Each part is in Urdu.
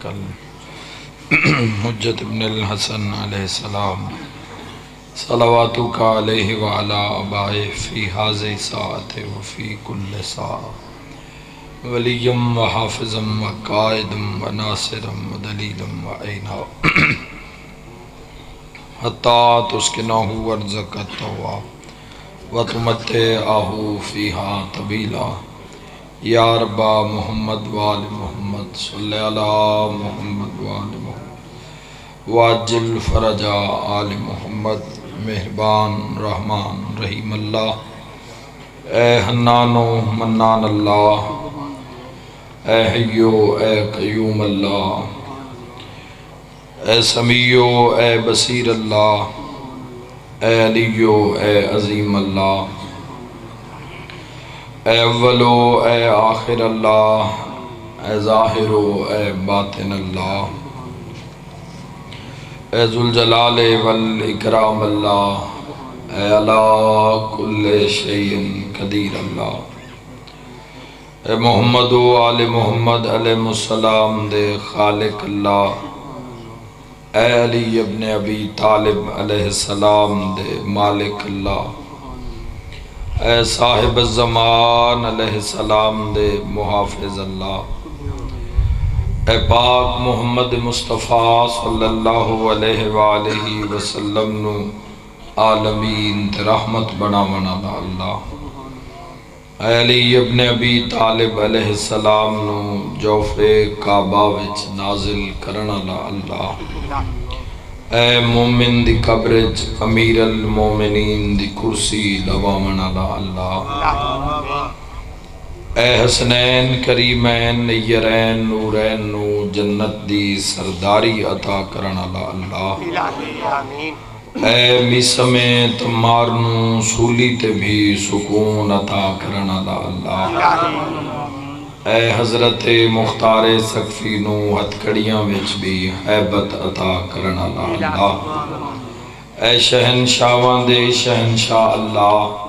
کل حجت ابن الحسن علیہ السلام صلواتک علیہ وعلی آبائہ فی ہذہ ساعۃ وفی کل ساعۃ ولیم وحافظم وقائدم وناصرم ودلیلم وعینا حتی تسکنہ ارضک الطوع وتمتعہ فیہا طویلا یا رب محمد وآل محمد صلی علی محمد وآل محمد واجل فرج آل محمد مہربان رحمان رحیم اللہ اے حنان و منان اللہ اے حیو اے قیوم اللہ اے سمیع اے بصیر اللہ اے علیو اے عظیم اللہ اے اولو اے آخر اللہ اے ظاہرو اے باطن اللہ اے ذوالجلال والاکرام اللہ اے علی کل شیء قدیر اللہ اے محمد و آل محمد علیہ السلام دے خالق اللہ اے علی ابن ابی طالب علیہ السلام دے مالک اللہ اے صاحب الزمان علیہ السلام دے محافظ اللہ اے پاک محمد مصطفیٰ صلی اللہ علیہ وآلہ وسلم نو عالمین تے رحمت بناونا دا اللہ اے علی ابن ابی طالب علیہ السلام نو جوف کعبہ وچ نازل کرنا دا اللہ اے مومن دی قبرج امیر المومنین دی کرسی لواونا دا اللہ اے حسنین کریمین نیرین نورین نو جنت دی سرداری عطا کرنا دا اللہ اے میسم تمار نو سولی تے بھی سکون عطا کرنا دا اللہ اے حضرت مختار سقفی نو ہتھکڑیاں وچ بھی حیبت عطا کرنا دا اللہ اے شہنشاہاں دے شہنشاہ اللہ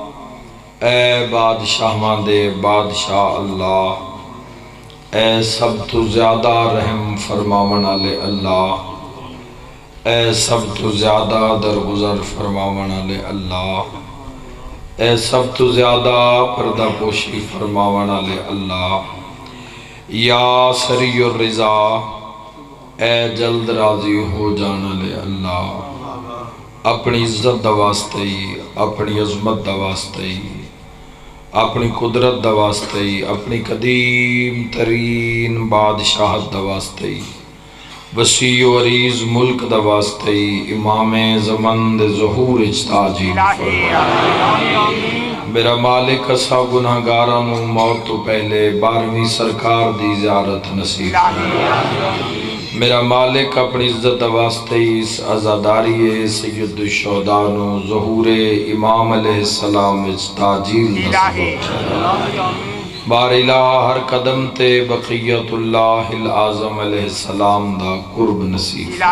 اے بادشاہاں دے بادشاہ اللہ اے سب تو زیادہ رحم فرماون والے اللہ اے سب تو زیادہ درگزر فرماون والے اللہ اے سب تو زیادہ پردہ پوشی فرماون والے اللہ یا سری الرضا اے جلد راضی ہو جانا لے اللہ اپنی عزت دا واسطے اپنی عظمت دا واسطے اپنی قدرت دا واسطے اپنی قدیم ترین بادشاہت دا واسطے وسیع و عریض ملک دا واسطے امام زمن دے ظہور اجتاجی میرا مالک اسا گناہگاراں نو موت تو پہلے 12ویں سرکار دی زیارت نصیب میرا مالک اپنی عزت دا واسطے اس عزاداری سید الشہداء نو ظہور امام علیہ السلام اجتاجی نصیب بار الہ ہر قدم تے بقیت اللہ العظم علیہ السلام دا قرب نصیب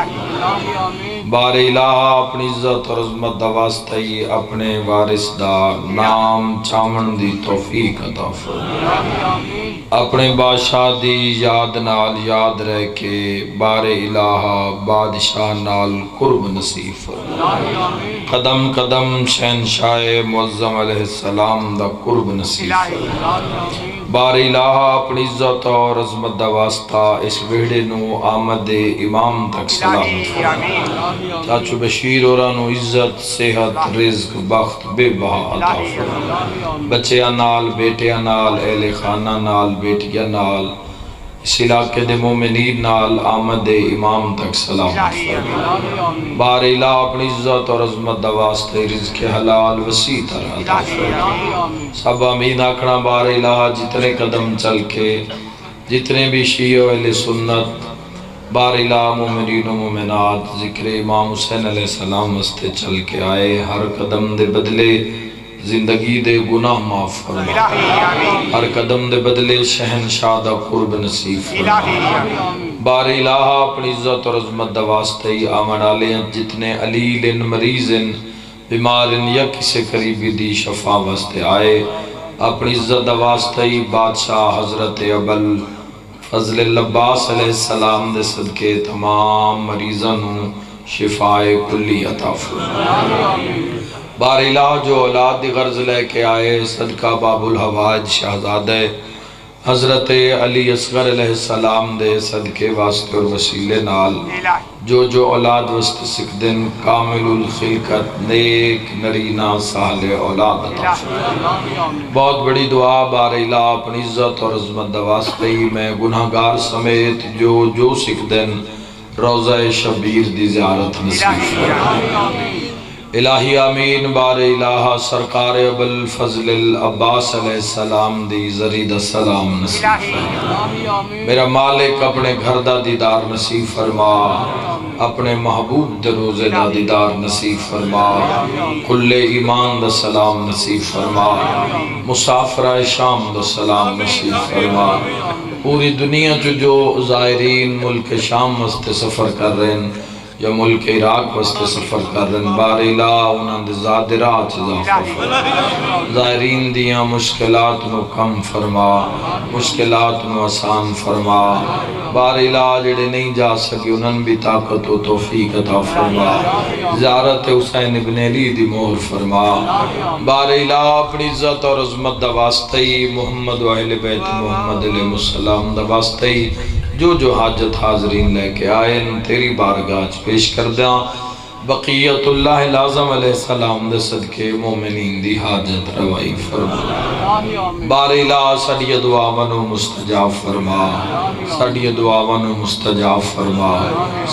بار الہ اپنی عزت اور عظمت دا واسطے اپنے وارث دا نام چاون دی توفیق عطا فرما اپنے بادشاہ دی یاد نال یاد رہ کے بار الہ بادشاہ نال قرب نصیب فرما قدم قدم شہنشاہ معظم علیہ السلام دا قرب نصیب فرما بار الہ اپنی عزت اور عظمت دا واسطہ اس ویڑے نو آمد امام تک سلام چاچو بشیر اورانو عزت صحت رزق بخت بے بہا عطا فرما بچیاں نال بیٹیاں نال اہل خانہ نال بیٹیاں نال اس علاقے دے مومنین نال آمد امام تک سلام فرما بار الہ اپنی عزت اور عظمت دا واسطے رزق حلال وسیع طرح عطا فرما سب امین آکھنا بار الہ جتنے قدم چل کے جتنے بھی شیعہ اہل سنت بار الہ مومنین و مومنات ذکر امام حسین علیہ السلام واسطے چل کے آئے ہر قدم دے بدلے زندگی دے گناہ معاف فرما ہر قدم دے بدلے شہنشاہ دا قرب نصیب فرما بار الہ اپنی عزت اور عظمت دا واسطے آمن آلیاں جتنے علیل مریض بیمار یا کسی قریبی دی شفا واسطے آئے اپنی عزت دا واسطے بادشاہ حضرت ابل فضل العباس علیہ السلام دے صدقے تمام مریضاں نو شفائے کلی عطا فرما۔ بار الہ جو اولاد دی غرض لے کے آئے صدقہ باب الحوائج شہزادہ حضرت علی اصغر علیہ السلام دے صدقے واسطے اور وسیلے نال جو اولاد واسطے سکھ دن کامل الخلقت نیک نرینہ صالح اولاد عطا فرما۔ بہت بڑی دعا بار الہ اپنی عزت اور عظمت دا واسطے ہی میں گناہگار سمیت جو سکھ دن روضہ شبیر دی زیارت نصیب فرما۔ الہی آمین۔ بار الہ سرکار ابوالفضل العباس علیہ السلام دی زرید السلام نصیب فرما۔ میرا مالک اپنے گھر دا دیدار نصیب فرما، اپنے محبوب دے روزے دا دیدار نصیب فرما، کل ایمان دا سلام نصیب فرما، مسافرہ شام دا سلام نصیب فرما۔ پوری دنیا جو زائرین ملک شام واسطے سفر کر رہے ہیں یا ملک عراق واسطے سفر کر رہے ہیں، بار الہ انہاں دے زادرات اضافہ فرما، زائرین دیاں مشکلات نو کم فرما، مشکلات نو آسان فرما، بار الہ جڑے نہیں جا سکے انہاں بھی طاقت و توفیق عطا فرما، زیارت حسین ابن علی دی مہر فرما، بار الہ اپنی عزت اور عظمت دا واسطے ہی محمد و اہل بیت محمد علیہ السلام دا واسطے ہی جو حاجت حاضرین لے کے آئے تیری بارگاہ پیش کر دیا، بقیت اللہ العظم علیہ السلام دے صدقے مومنین دی حاجت روائی فرما۔ بار الہ ساڈی دعاواں نو مستجاب فرما، ساڈی دعاواں نو مستجاب فرما،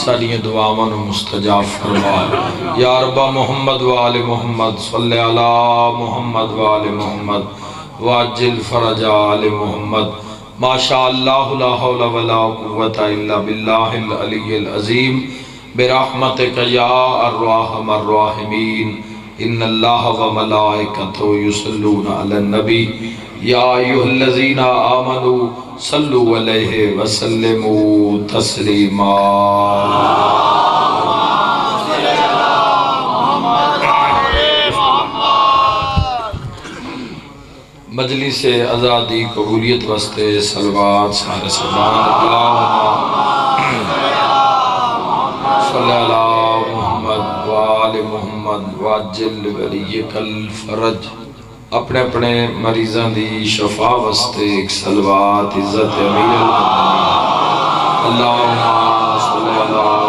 ساڈی دعاواں نو مستجاب فرما۔ یا رب محمد و آل محمد صلی علی محمد و آل محمد واجل فرج آل محمد۔ ماشاء اللہ لا حول ولا قوة الا باللہ العلی العظیم برحمتک یا الرحم الراحمین۔ ان اللہ و ملائکتہ یصلون علی النبی یا ایھا الذین آمنوا صلوا علیہ وسلموا تسلیما۔ مجلس آزادی قبولیت واسطے صلوات سارے سبحان اللہ صلی اللہ محمد وآل محمد واجل ولیک الفرج۔ اپنے اپنے مریضان دی شفا واسطے ایک صلوات عزت امیر اللہم صلی اللہ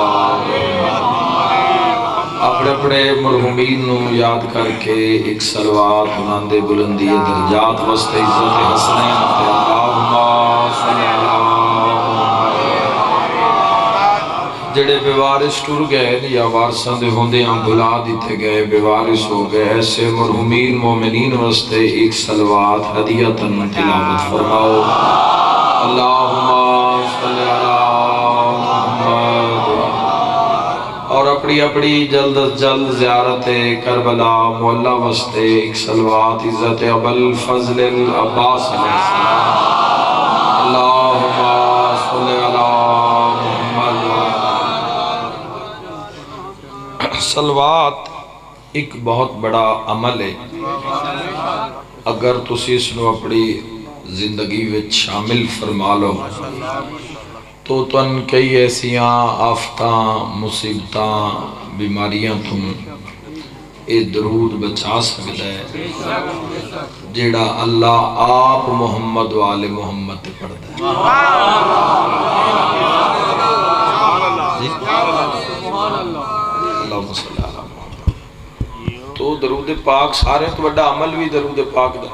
اپنے اپنے مرحومین نو یاد کر کے ایک صلوات انہاں دے بلندی درجات واسطے عزت حسنین تے اللہم صلی اللہ جڑے بیوارث ٹر گئے یا وارثاں دے ہوندیاں بلا دیتے گئے بیوارث ہو گئے ایسے مرحومین مومنین واسطے ایک صلوات ہدیتاً تلاوت فرماؤ۔ اللہم صلی اللہ محمد اور اپنی اپنی جلد از جلد زیارت کربلا مولا واسطے ایک صلوات عزت ابوالفضل العباس علیہ السلام۔ اللہم صلی اللہ محمد۔ صلوات ایک بہت بڑا عمل ہے، اگر تسی اس نو اپنی زندگی وچ شامل فرما لو تو تن کئی ایسیاں آفتاں مصیبتاں بیماریاں تم اے درود بچا سکتا ہے جیڑا اللہ آپ محمد و آل محمد پڑھتا ہے۔ اللہم صلی اللہ محمد۔ تو درود پاک سارے تو بڑا عمل بھی درود پاک دا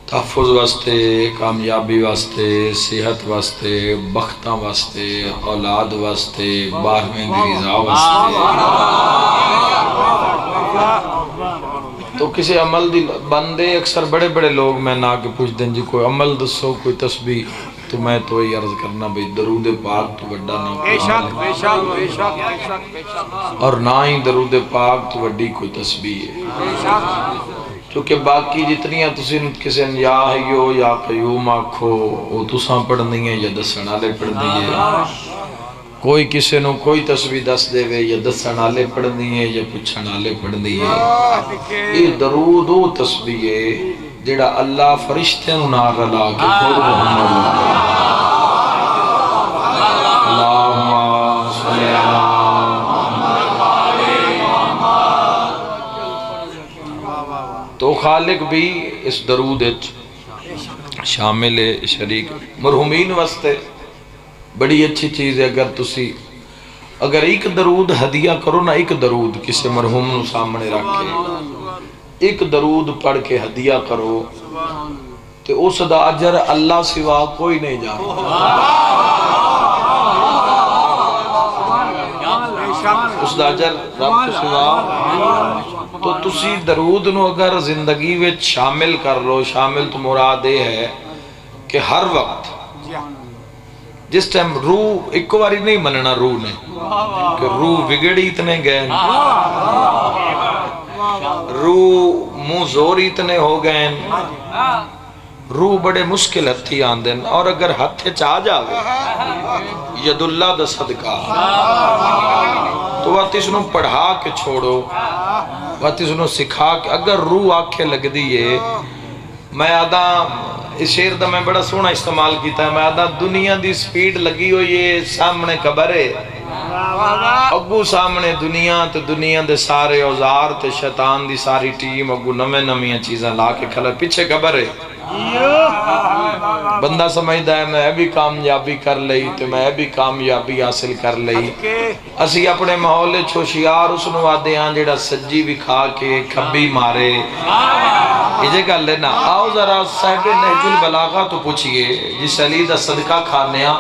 تحفظ واسطے، کامیابی واسطے، صحت واسطے، بختاں واسطے، اولاد واسطے، باہریں دی رضا واسطے۔ تو کسی عمل دی بندے اکثر بڑے بڑے لوگ میں نہ کے پوچھ دیں جی کوئی عمل دسو کوئی تسبیح، تو میں تو یہ عرض کرنا بھئی درود پاک تو بڑا نہ کوئی اور نہ ہی درود پاک تو بڑی کوئی تسبیح ہے، چونکہ باقی جتنیاں تسی کسی نے یا حیو یا قیوم آکھو وہ تساں پڑھنی ہیں یا دسن والے پڑھنی ہیں، کوئی کسی نو کوئی تسبیح دس دے وے یا دسن والے پڑھنی ہے یا پوچھن والے پڑھنی ہے۔ یہ درود وہ تسبیح ہے جڑا اللہ فرشتے نو نال رلا کے خود محمد اللہم صلی اللہ. تو خالق بھی اس درود شامل شریک مرحومین واسطے بڑی اچھی چیز ہے. اگر ایک درود ہدیہ کرو نا، ایک درود کسی مرحوم نو سامنے رکھ کے ایک درود پڑھ کے ہدیہ کرو تو اس دا اجر اللہ سوا کوئی نہیں جانتا. اس دا اجر رب سوا. تو تسی درود نو اگر زندگی وچ شامل کر لو، شامل تو مراد یہ ہے کہ ہر وقت جس ٹائم روح ایک باری نہیں مننا روح نے کہ روح بگڑی اتنے گئے، روح منہ زور اتنے ہو گئے، روح بڑے مشکل ہتھی آندن. اور اگر ہتھے چاہ جاوے ید اللہ دا صدقہ تو وقت اس نو پڑھا کے چھوڑو، وقت اس نو سکھا کے. اگر روح آنکھیں لگ دیئے، میں آدھا اس شیر دا میں بڑا سونا استعمال کیتا ہے، میں آدھا دنیا دی سپیڈ لگی ہو یہ سامنے قبر ہے، اگو سامنے دنیا تے دنیا دے سارے اوزار تے شیطان دی ساری ٹیم اگو نمیں نمیاں چیزاں لا کے کھلا پیچھے قبر ہے. بندہ سمجھدا ہے میں بھی کامیابی کر لئی تے میں بھی کامیابی حاصل کر لئی. اسی اپنے ماحول چھوشیار اس نو آدے ہاں جیڑا سجی بھی کھا کے کھبی مارے. یہ گل لینا آؤ ذرا صاحب نہج البلاغہ تو پوچھئے جس علی دا صدقہ کھانے ہاں،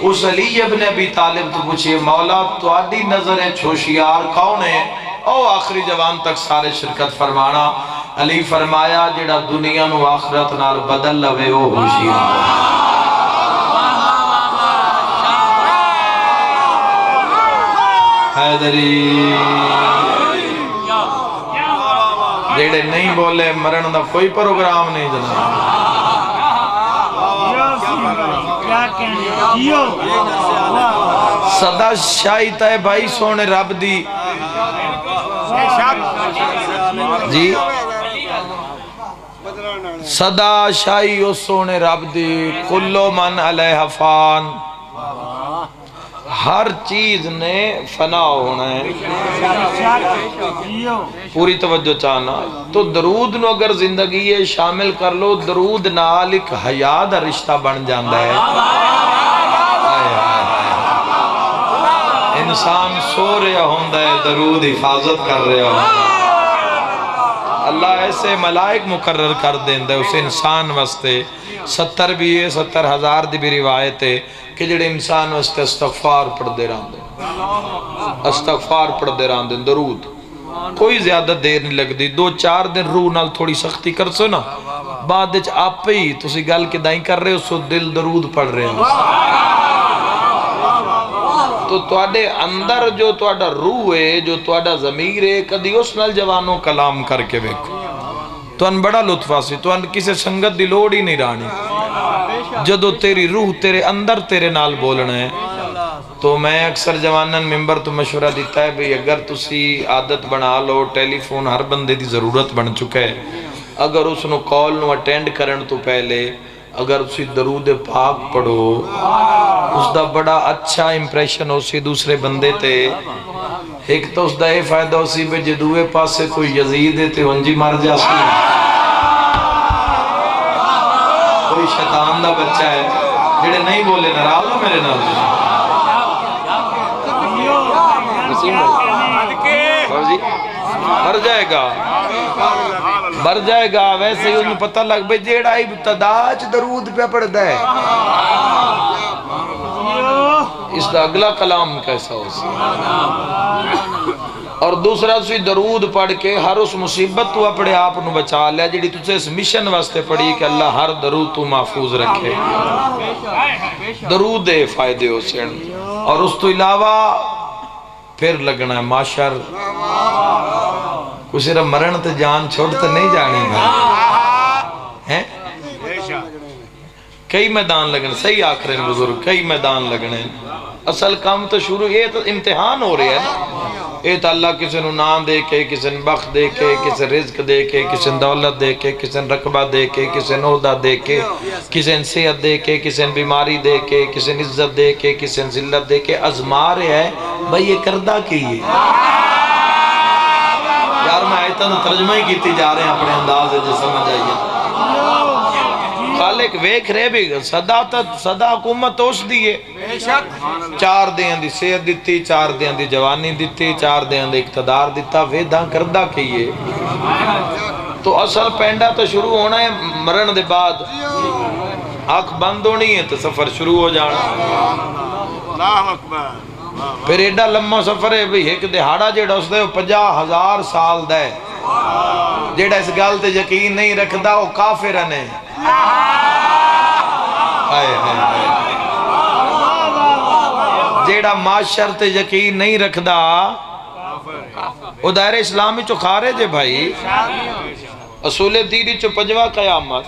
اس علی ابن ابی طالب تو پوچھئے مولا تو آدھی نظر چھوشیار کون ہے؟ او آخری جوان تک سارے شرکت فرمانا. علی فرمایا جڑا دنیا نو آخرت نال بدل لوے وہ ہوشیار. حیدری جڑے نہیں بولے مرن دا کوئی پروگرام نہیں جناب. صدا شاہی تے بھائی سونے رب دی جی صدا شاہی او سونے رب دی کلو من علیہ فان، ہر چیز نے فنا ہونا ہے. پوری توجہ چاہنا تو درود نو اگر زندگی شامل کر لو، درود نال ایک حیا دا رشتہ بن جاندہ ہے. انسان سو رہا ہوندہ ہے، درود حفاظت کر رہا ہوندہ ہے. اللہ ایسے ملائک مقرر کر دیندہ ہے اس انسان واسطے. 70 بھی ہے، 70,000 دی بھی روایت ہے کہ جڑے انسان واسطے استغفار پڑھ دے رہاں دے، استغفار پڑھ دے رہاں دے. درود کوئی زیادہ دیر نہیں لگ دی، 2-4 دن روح نال تھوڑی سختی کر سو نا، بعد اچھ آپ پہ ہی تسی گل کے دائیں کر رہے ہو سو دل درود پڑھ رہے ہو. تو توڑے اندر جو توڑا روح ہے، جو توڑا ضمیر ہے، کدی اس نال جوانوں کلام کر کے بیکھو تو ان بڑا لطفہ سی، تو ان کسے سنگت دی لوڑ ہی نہیں رانی. جدو تیری روح تیرے اندر تیرے نال بولنا ہے. تو میں اکثر جوانن ممبر تو مشورہ دیتا ہے بھئی اگر تسی عادت بنا لو، ٹیلی فون ہر بندے دی ضرورت بن چکا ہے، اگر اس نو کال نو اٹینڈ کرن تو پہلے اگر اسی درود پاک پڑھو اس دا بڑا اچھا امپریشن ہو سی دوسرے بندے تے. ایک تو اس دا یہ فائدہ ہو سی بے جدوے پاس سے کوئی یزید ہے تے ہنجی مار جا سی، کوئی شیطان دا بچہ ہے جڑے نہیں بولے ناراض ہو میرے نال مر جائے گا، مر جائے گا. ویسے ہی انہیں پتہ لگ بے جیڑا ابتداج درود پہ پڑھتا ہے اس دا اگلا کلام کیسا ہو سکتا. اور دوسرا سی درود پڑھ کے ہر اس مصیبت تو اپنے آپ نو بچا لیا جیڑی تجھے اس مشن واسطے پڑھی کہ اللہ ہر درود تو محفوظ رکھے. درود دے فائدے ہو سن. اور اس تو علاوہ پھر لگنا ہے معاشر کچھ صرف مرن تے جان چھوڑ تے نہیں جانی ہے. کئی میدان لگنے، صحیح آکھ رہے ہیں بزرگ، کئی میدان لگنے، اصل کام تو شروع، یہ تو امتحان ہو رہے ہیں نا، یہ تو اللہ کسی نو نام دے کے، کسی نے بخت دے کے، کسی رزق دے کے، کسی نے دولت دے کے، کسی نے رقبہ دے کے، کسی نے عہدہ دے کے، کسی نے صحت دے کے، کسی نے بیماری دے کے، کسی نے عزت دے کے، کسی نے ذلت دے کے آزما رہے ہیں بھئی یہ کردہ کی ہے یار میں آیتاں ترجمہ ہی کیتی جا رہے ہیں اپنے انداز ہے جو سمجھ آئیے خالق ویکھ رہے بھی صدا حکومت اس دیئے 4 دیاں دی صحت دیتی، 4 دیاں دی جوانی دیتی، 4 دیاں دی اقتدار دیتا، ویداں کردہ کیے تو اصل پینڈا تو شروع ہونا ہے مرن دے بعد، آنکھ بند ہونی ہے تو سفر شروع ہو جانا، پھر ایڈا لمحہ سفر ہے بھی ایک دہاڑا جیڑا اس دے 50,000 سال دے جیڑا اس گل تے یقین نہیں رکھدا وہ کافر نے، جیڑا معاشر تے یقین نہیں رکھدا وہ دائرہ اسلامی چو خارج ہے بھائی، اصول دینی چو 5واں قیامت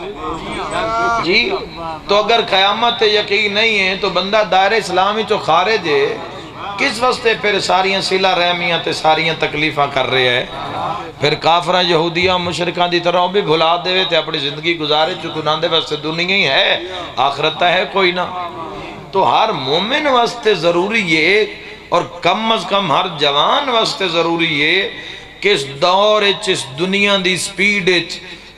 جی، تو اگر قیامت تے یقین نہیں ہے تو بندہ دائرہ اسلامی چو خارج ہے، کس واسطے پھر ساریاں صلہ رحمیاں تے ساریاں تکلیفاں کر رہے ہیں، پھر کافرہ یہودیاں مشرکان دی طرح بھی بھلا دے تے اپنی زندگی گزارے چکو ناندے واسطے دنیا ہی ہے، آخرت ہے کوئی نہ، تو ہر مومن واسطے ضروری ہے اور کم از کم ہر جوان واسطے ضروری ہے کہ اس دور اس دنیا دی سپیڈ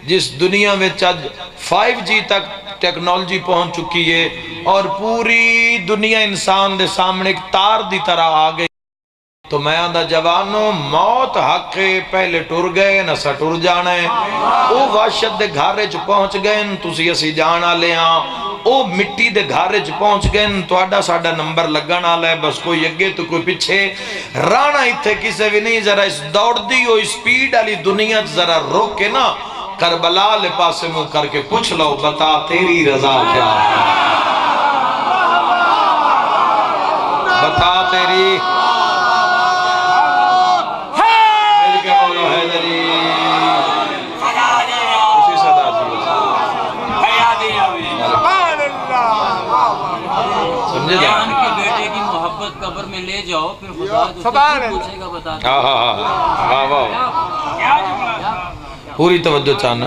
جس دنیا میں چد 5G تک ٹیکنالوجی پہنچ چکی ہے اور پوری دنیا انسان دے سامنے ایک تار دی طرح آ گئی، تو میں آندہ جوانوں موت حق پہلے ٹر گئے نسا ٹر جانا ہے، او واشد دے گھارے چ پہنچ گئے تسی اسی جانا لے ہاں، او مٹی دے گھارے چ پہنچ گئے تو آڈا ساڑا نمبر لگانا لے، بس کوئی اگے تو کوئی پچھے رانا ایتھے کسے بھی نہیں، ذرا اس دوڑ دی ہو سپیڈ علی دنیا ذرا روک کے نا کربلا لے پاسے منہ کر کے پوچھ لو بتا تیری رضا کیا ہے، بتا تیری بیٹے کی محبت قبر میں لے جاؤ پھر خدا پوچھے گا بتا پوری توجہ چاہنا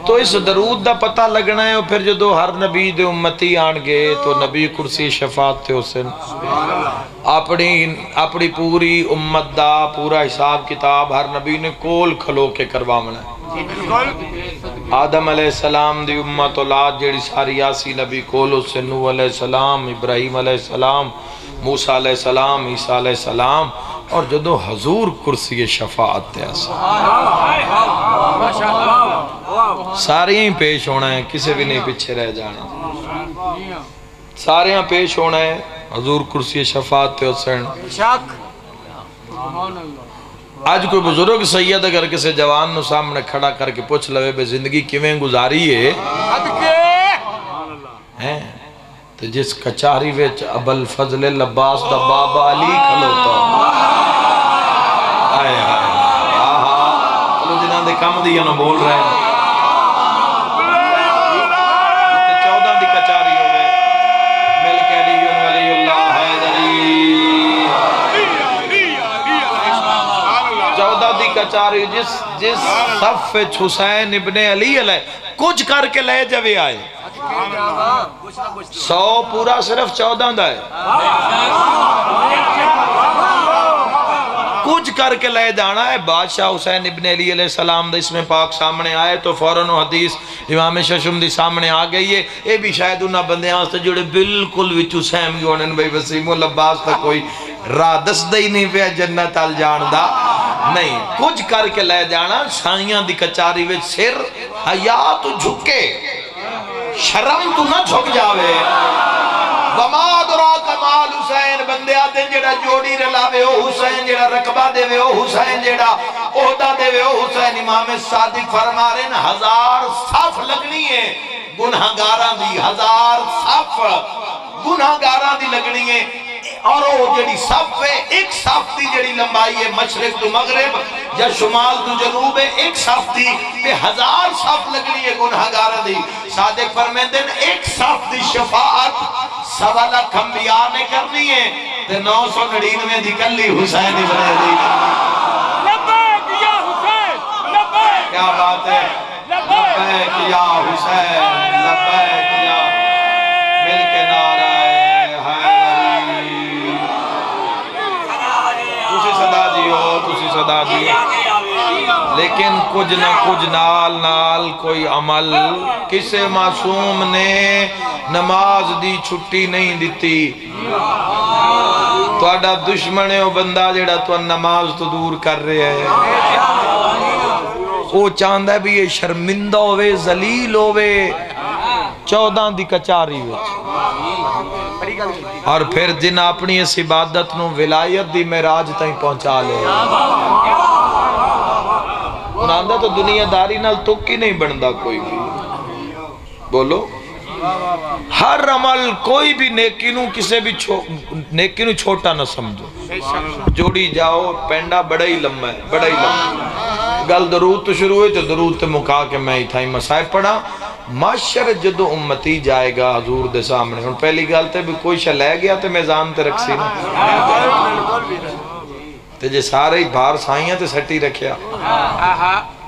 تو اس درود دا پتہ لگنا ہے، پھر جدو ہر نبی دے امتی آن گئے تو نبی کرسی شفاعت تے حسن اپنی پوری امت دا پورا حساب کتاب ہر نبی نے کول کھلو کے کروامنا ہے، آدم علیہ السلام دی امت اولاد جیڑی ساری آسی نبی کول حسن، نوح علیہ السلام، ابراہیم علیہ السلام، موسیٰ علیہ السلام، عیسیٰ علیہ السلام، اور جدو حضور کرسی شفاعت تے آسا سارے ہی پیش ہونا ہے، کسے بھی نہیں پیچھے رہ جانا، سارے ہی پیش ہونا ہے حضور کرسی شفاعت تے حسن۔ آج کوئی بزرگ سید اگر کسے جوان نو سامنے کھڑا کر کے پوچھ لوے بے زندگی کیویں گزاری ہے تو جس کچاری ویچ ابل فضل لباس دا بابا علی کھلوتا آئے آئے چلو جنہاں دے کم دیا نہ بول رہے ہیں 14 دی کچاری ہوئے مل کے علی ولی اللہ حیدری 14 دی کچاری جس صف حسین ابن علی علیہ کچھ کر کے لے جوے آئے 100 پورا صرف 14 دا ہے کچھ کر کے لے جانا ہے، بادشاہ حسین ابن علی علیہ السلام دا اس میں پاک سامنے آئے تو فوراً حدیث امام ششم دی سامنے آ گئی ہے، یہ بھی شاید انہاں بندے آنستے جوڑے بالکل وچو سہم گونن بھئی وسیم اللباس تا کوئی راہ دس دئی نہیں پہ جنت آل جان دا نہیں، کچھ کر کے لے جانا سائیاں دی کچاری وچ سر حیا تو جھکے شرم تو نہ جھک جاوے وما دراک مال حسین بندے آدھیں جیڑا جوڑی رلاوے او حسین جیڑا رقبہ دے وے او حسین جیڑا عہدہ دے وے او حسین امام صادق فرما رہے ہیں 1000 صف لگنی ہے گناہگاراں دی 1000 صف گناہگاراں دی لگنی ہے اور وہ جڑی صف ہے ایک صف دی جڑی لمبائی ہے مشرق تو مغرب یا شمال تو جنوب ہے ایک صف دی تے 1000 صف لگنی ہے گناہگاراں دی صادق فرمیندے ہیں ایک صف دی شفاعت 1.25 لاکھ انبیاء نے کرنی ہے تے 999 دی کلی حسین ابن علی لبیک یا حسین لبیک کیا بات ہے لبیک یا حسین لبیک یا مل کے نعرہ حیدری تسی صدا دیو تسی صدا دیو لیکن کچھ نہ کچھ نال نال کوئی عمل کسے معصوم نے نماز دی چھٹی نہیں دیتی تو آڈا دشمن ہے وہ بندہ جڑا تو نماز تو دور کر رہے ہیں وہ چاندہ بھی یہ شرمندہ ہوئے ذلیل ہوئے 14 دی کچاری ہوئے اور پھر جن اپنی اس عبادت نو ولایت دی معراج تائیں پہنچا لے انہاں دا تو دنیا داری نال تک ہی نہیں بندہ کوئی بھی بولو ہر عمل کوئی بھی نیکی نو کسے بھی نیکی نو چھوٹا نہ سمجھو جوڑی جاؤ پینڈا بڑا ہی لمبا ہے بڑا ہی لمبا گل درود تو شروع ہوئے تو درود تے مکا کے میں ہی تھا ہی مسائب پڑھا معاشر جدو امتی جائے گا حضور دے سامنے ان پہلی گل تے بھی کوئی شہ لے گیا تے میزان تے رکھ سی نا تے جے سارے ہی بھار سائیاں تے سٹی رکھیا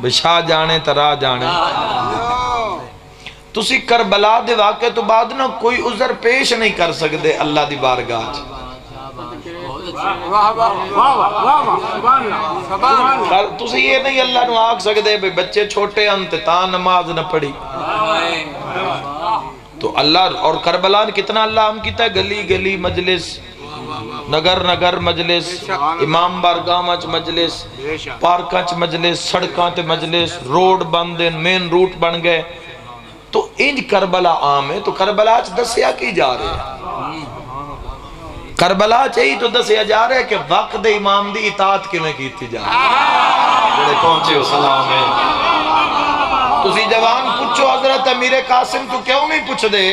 بشاہ جانے ترا جانے تسی کربلا دے واقعے تو بعد نہ کوئی عذر پیش نہیں کر سکتے اللہ دی بارگاہ تسی یہ نہیں اللہ نو آگ سکتے بے بچے چھوٹے انتتا نماز نہ پڑھی تو اللہ اور کربلا نے کتنا اللہ ہم کیتا ہے گلی گلی مجلس نگر نگر مجلس امام بارگاہ چ مجلس پارکاں چ مجلس سڑکاں تے مجلس روڈ بند مین روٹ بن گئے تو انج کربلا عام ہے تو کربلا چ دسیا کی جا رہے ہیں کربلا چاہی تو دسیا جا رہے ہیں کہ وقت امام دی اطاعت کی میں کیتی جا رہے ہیں بڑے پہنچے ہو سلام ہے تسی جوان پوچھو حضرت امیر قاسم تو کیوں نہیں پوچھ دے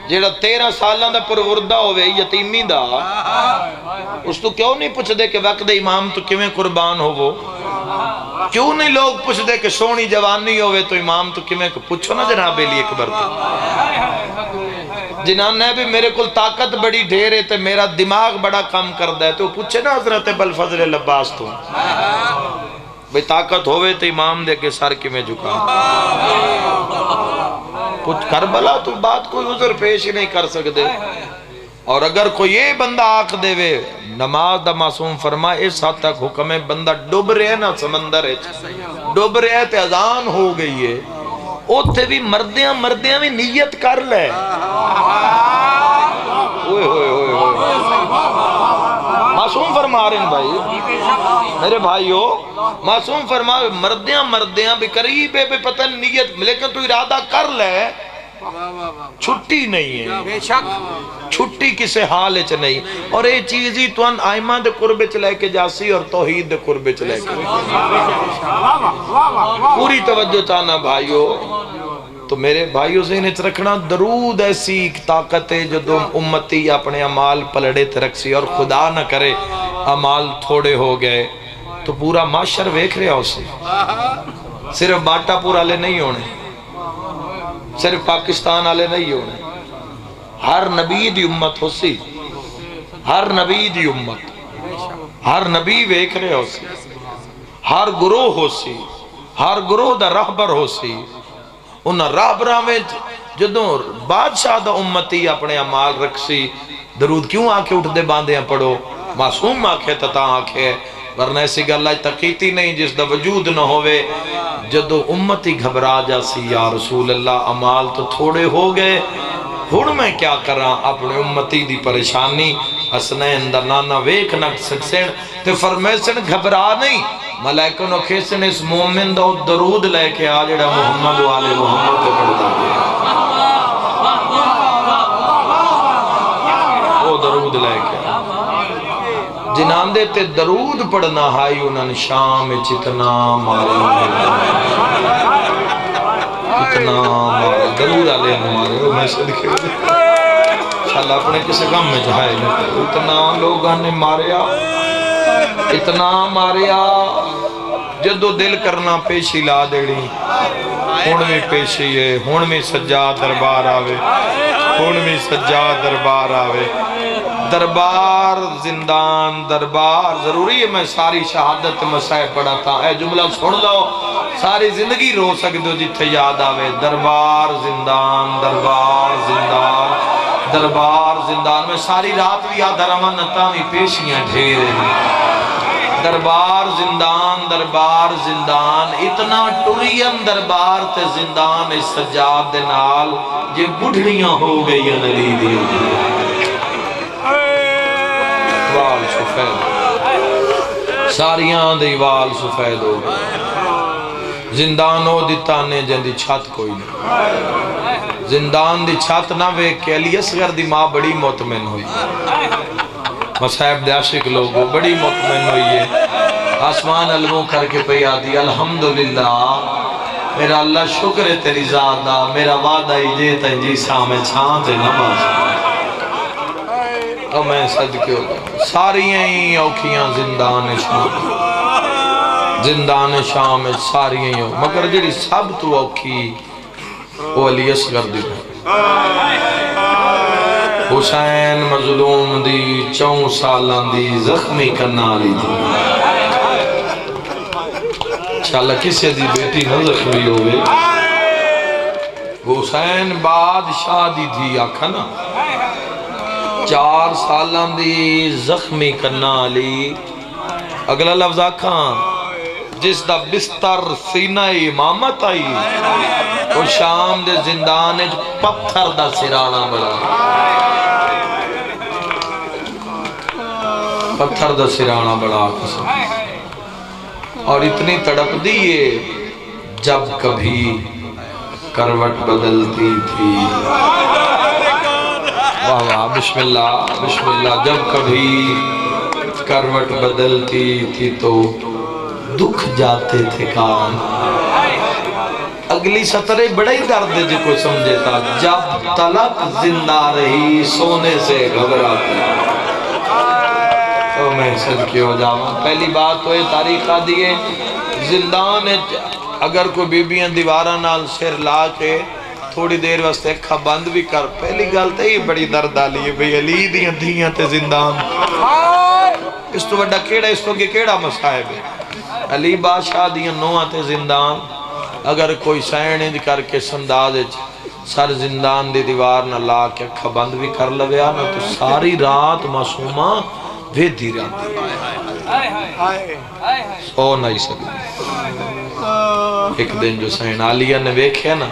جیڑا 13 سالاں دا پروردہ ہوئے یتیمی دا اس تو کیوں نہیں پوچھ دے کہ وقت امام تو کیویں قربان ہو وہ کیوں نہیں لوگ پوچھ دے کہ سونی جوانی ہوئے تو امام تو کیویں پوچھو نا جناب علی اکبر تو جنان نے بھی میرے کل طاقت بڑی ڈھیر ہے تے میرا دماغ بڑا کم کردہ ہے تو پوچھے نا حضرت بلفضل العباس تو بھئی طاقت ہوئے تو امام دے کے سر کی میں جھکا کچھ کربلا تو بات کوئی عذر پیش ہی نہیں کر سکتے اور اگر کوئی یہ بندہ آنکھ دے وے نماز دا معصوم فرمائے اس حد تک حکم ہے بندہ ڈوب رہے نا سمندر ہے ڈوب رہے تے اذان ہو گئی ہے اوتھے بھی مردیاں بھی نیت کر لے اوئے ہوئے ہوئے ہوئے معصوم فرما رہے ہیں بھائی میرے بھائیو معصوم فرما مردیاں بھی قریب ہے پتہ نیت لیکن تو ارادہ کر لے چھٹی نہیں ہے چھٹی کسے حال چ نہیں اور یہ چیز ہی تو ان آئمہ دے قربے چ لے کے جاسی اور توحید دے قربے چ لے کے پوری توجہ چاہنا بھائیو تو میرے بھائیو سے انہیں رکھنا درود ایسی طاقت ہے جو دو امتی اپنے عمال پلڑے ترکسی اور خدا نہ کرے عمال تھوڑے ہو گئے تو پورا معاشر ویکھ رہا اسے صرف باٹا پورا لے نہیں ہونے صرف پاکستان آلے نہیں ہونے ہر نبی دی امت ہو سی ہر نبی دی امت ہر نبی ویکھ رہے ہو سی ہر گروہ ہو سی ہر گروہ دا رہبر ہو سی انہاں رہبراں میں جدوں بادشاہ دا امتی اپنے عمال رکھ سی درود کیوں آکے اٹھ دے باندیاں پڑھو معصوم آکھے تتا آکھے ورنہ ایسی گلہ تقیتی نہیں جس دا وجود نہ ہوئے جدو امتی گھبرا جا سی یا رسول اللہ عمال تو تھوڑے ہو گئے ہن میں کیا کراں اپنے امتی دی پریشانی حسنین دا نانا ویکھ نہ سکسن تے فرمیسن گھبرا نہیں ملائکہ نو کھیسن اس مومن دا درود لے کے آ جڑا محمد والے محمد تے پڑھتا گیا وہ درود لے کے جنان دے تے درود پڑھنا ہائی انہاں شام چتنا مارے اتنا مارے درود آلے ہمارے وہ میں صدقے چل اپنے کسی غم میں جائے اتنا لوگاں نے ماریا اتنا ماریا جدو دل کرنا پیشی لا دیڑی ہون میں پیشی ہے ہون میں سجاد دربار آوے ہون میں سجاد دربار آوے دربار زندان دربار ضروری ہے میں ساری شہادت مسائل پڑھا تھا اے جملہ سن لو ساری زندگی رو سکتے ہو جتھے یاد آوے دربار زندان دربار زندان دربار زندان میں ساری رات بھی آدھا رہا نتا میں پیشیاں ڈھیرے دربار زندان اتنا ٹوریم دربار تے زندان اس سجاد دے نال یہ بڑھڑیاں ہو گئی نلی دی وال سفید ساریاں دے وال سفید ہو گئی زندان ہو دیتا نے جن دی چھت کوئی نہیں زندان دی چھت نہ وے کہ علی اصغر دی ماں بڑی مطمئن ہوئی مصاحب دے عاشق لوگوں بڑی مطمئن ہوئی ہے آسمان علموں کر کے پہ آدھی الحمدللہ میرا اللہ شکر ہے تیری ذات دا میرا وعدہ ہی جیتا جی سامنے چھانتے نماز اور میں صدقے ہو گیا ساری ہی اوکھیاں زندان شام ساری ہی ہو مگر جڑی سب تو اوکھی وہ علی اصغر دی حسین مظلوم دی 4 سالان دی زخمی کرنا لی تھی انشاءاللہ کسی دی بیٹی نہ زخمی ہوئے حسین بادشاہ دی تھی آکھا نا 4 سالان دی زخمی کرنا لی اگلا لفظ آکھاں جس دا بستر سینہ امامت آئی وہ شام دے زندان پتھر دا سرانا بڑا پتھر دا سرانا بڑا قسم اور اتنی تڑپ دیئے جب کبھی کروٹ بدلتی تھی واہ واہ بسم اللہ جب کبھی کروٹ بدلتی تھی تو دکھ جاتے تھے کان اگلی سطرے بڑا ہی درد ہے جو کو سمجھے تھا جب تلک زندہ رہی سونے سے گھبراتی تو میں صدقے ہو جاؤں پہلی بات تو یہ تاریخ دیئے زندان اگر کوئی بیبیاں دیوارہ نال سر لا کے تھوڑی دیر واسطے اکھا بند بھی کر پہلی گالتے ہی بڑی درد آلی ہے بھئی علی دیاں دیاں تے زندان اس تو بڑا کیڑا اس تو کیڑا مسائب ہے علی بادشاہ دیاں نوہ تے زندان اگر کوئی سین انج کر کے سنداز سر زندان دی دیوار نہ لا کے اکھا بند بھی کر لویا نا تو ساری رات معصومہ ویدھی رہتی سو نہیں سکتی ایک دن جو سین آلیہ نے ویکھیا نا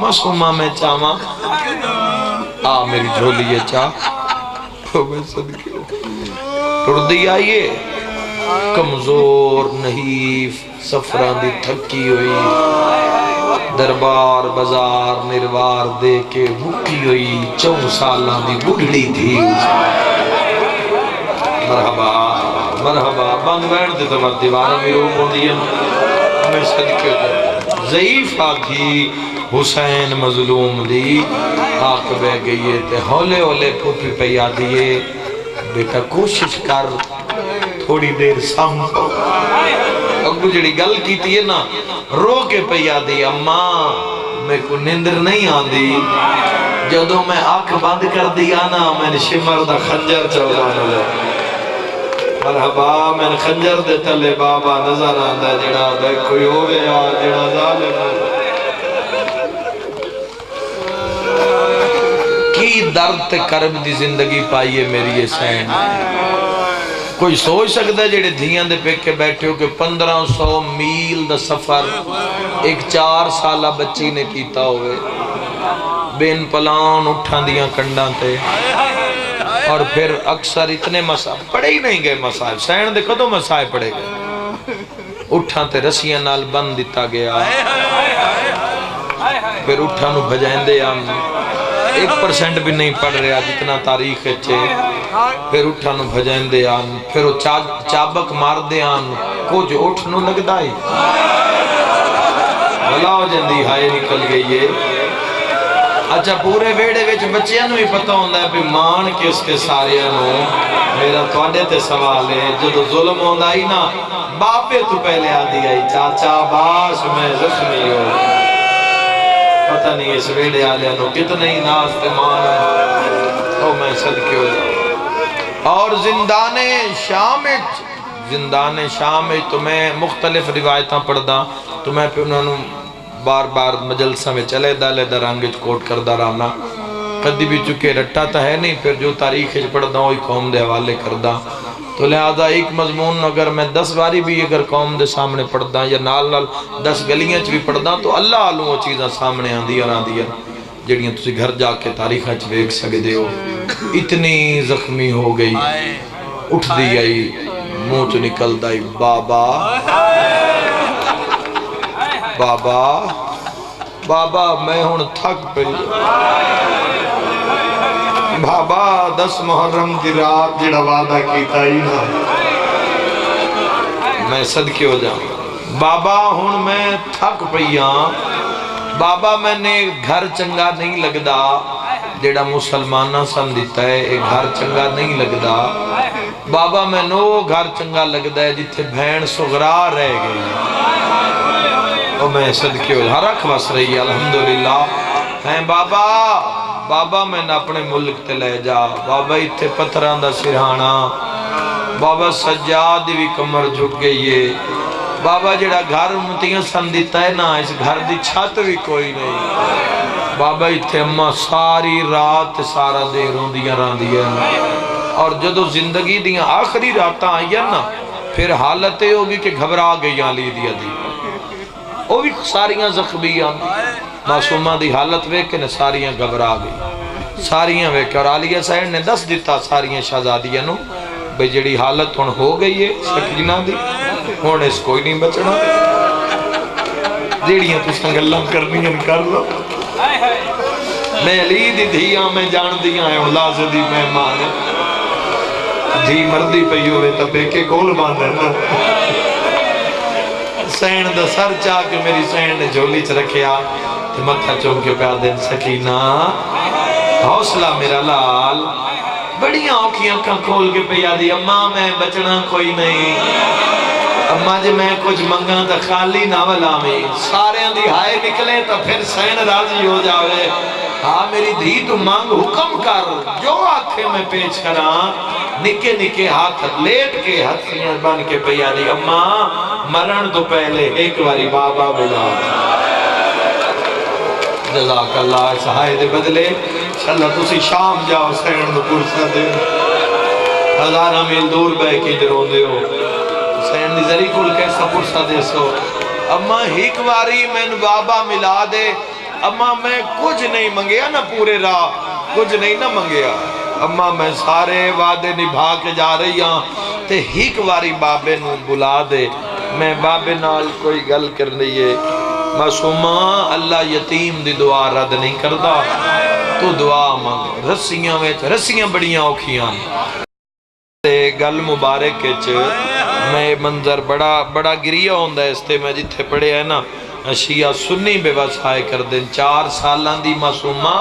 معصومہ میں چاہاں میری جھولی یہ چاہ میں صدقے ٹردی آئیے کمزور نحیف سفران دی تھکی ہوئی دربار بازار نروار دے کے بھوکی ہوئی 4 سالان دی بڑھڑی تھی مرحبا بند وین دے تو دیوارہ میں روپ ہوں دیا میں صدقے ہو ضعیفہ تھی حسین مظلوم دی آنکھ بہ گئیے تے ہولے ہولے پھوپی پیا دیئے بیٹا کوشش کر تھوڑی دیر سامنے اگو جڑی گل کی تھی نا رو کے پیا دی اماں میں کو نندر نہیں آن دی جدو میں آنکھ بند کر دیا نا میں نے شمر دا خنجر چولا ملے مرحبا میں نے خنجر دے تلے بابا نظر آندہ جڑا دے کوئی ہوئے یا جڑا ظالم کی درد تے کرب دی زندگی پائیے میری یہ سین کوئی سوچ سکتا ہے جڑے دھیاں دے پیکے بیٹھے ہو کہ 1500 میل دا سفر ایک 4 سالہ بچی نے کیتا ہوئے بین پلان اٹھان دیاں کنڈاں تے اور پھر اکثر اتنے مسائب پڑے ہی نہیں گئے مسائب سین دے کدوں مسائب پڑے گئے اٹھان تے رسیاں نال بند دیتا گیا پھر اٹھانو بھجائیں دے ہم 1% بھی نہیں پڑھ رہا جتنا تاریخ ہے پھر اٹھانو بھجائیں دے آن پھر وہ چابک مار دے آن کچھ اٹھنو لگ دائی بلاو جندی ہائے نکل گئی ہے اچھا پورے ویڑے وچ بچیاں نوں ہی پتہ ہوندا ہے بھی مان کس تے ساریاں نوں میرا تواڈے تے سوال ہے جدو ظلم ہوندا ہی نا باپے تو پہلے آدھی آئی چاچا باش میں زخمی ہو پتہ نہیں اس ویڑے آلیاں نوں کتنے ہی ناز تے مان او میں صدقے ہو جاؤں اور زندان شام تو میں مختلف روایتاں پڑھدا تو میں پہ انہوں نے بار بار مجلسہ میں چلے دالے درانگج کوٹ کردہ رہنا کدی بھی چکے رٹا تا ہے نہیں پھر جو تاریخ پڑھدا ہوئی قوم دے حوالے کردہ تو لہذا ایک مضمون اگر میں 10 باری بھی اگر قوم دے سامنے پڑھدا یا نال 10 گلیاں چ بھی پڑھدا تو اللہ علم وہ چیزاں سامنے آندیا جڑیاں تسی گھر جا کے تاریخ چ ویکھ سکدے ہو اتنی زخمی ہو گئی اٹھ دی آئی منہ تو نکل دائی بابا بابا بابا میں ہن تھک پئی بابا 10 محرم دی رات جڑا وعدہ کیتا ہی نا میں صدقے ہو جاؤں بابا ہن میں تھک پئیاں بابا میں نے گھر چنگا نہیں لگدا جڑا مسلمانہ سن دیتا ہے ایک گھر چنگا نہیں لگدا بابا میں نو گھر چنگا لگدا ہے جتھے بھین سغرا رہ گئی اور میں صدقے ہو ہر رکھ وس رہی الحمدللہ ہیں بابا بابا میں نے اپنے ملک تے لے جا بابا اتھے پتھران دا سرہانا بابا سجاد بھی کمر جھک گئی ہے بابا جڑا گھر امتیاں سن دیتا ہے نا اس گھر دی چھت بھی کوئی نہیں بابا اتھے اممہ ساری رات سارا دے روندیاں راندیاں اور جدو زندگی دیاں آخری راتاں آئیاں نا پھر حالتیں ہوگی کہ گھبرا گئیاں لی دیا دی وہ بھی ساریاں زخمیاں معصومہ دی حالت وے کہ ساریاں گھبرا گئی ساریاں وے کہ اور عالیہ صاحب نے 10 دیتا ساریاں شہزادیاں نو بھئی جڑی حالت ہون ہو گئی ہے سکینہ دی ہون اس کوئی نہیں بچنا جیڑیاں تو سنگلہ کرنی ہیں کر لو میں علی دی دھیاں میں جان دیاں ہیں اللہ سے دی مہمان دھی مردی پہ ہوئے تب ایک کول باندھے نا سین دا سر چاہ کے میری سین نے جھولی چ رکھیا تو متھا چوم کے پیار دن سکینہ حوصلہ میرا لال بڑی آنکھیاں کا کھول کے پہ یادی اماں میں بچنا کوئی نہیں اماں جی میں کچھ منگا تا خالی نہ ولا میں سارے اندھی ہائے نکلے تا پھر سین راضی ہو جاوے ہاں میری دھی تو مانگ حکم کر جو آنکھیں میں پیچ کران نکے نکے ہاتھ لیٹ کے ہتھیاں بن کے پہ یادی اماں مرن تو پہلے ایک باری بابا بلا جزاک اللہ سہائے دے بدلے اللہ تسی شام جاؤ سین دو پرسہ دے ہزارہ میل دور بے کی جرون دے ہو سین دی ذریع کل کیسا پرسہ دے سو اماں ہیک واری میں بابا ملا دے اماں میں کچھ نہیں منگیا نا پورے راہ کچھ نہیں نہ منگیا اماں میں سارے وعدے نبھا کے جا رہی ہاں تے ہیک واری بابے نو بلا دے میں بابے نال کوئی گل کرنی ہے معصومہ اللہ یتیم دی دعا رد نہیں کردا تو دعا مانگ رسیاں بڑیاں اوکھیاں گل مبارک چ میں منظر بڑا گریہ ہوندہ ہے اس تے میں جتھے پڑے ہیں نا شیعہ سنی بے وسائے کر دیں 4 سالان دی معصومہ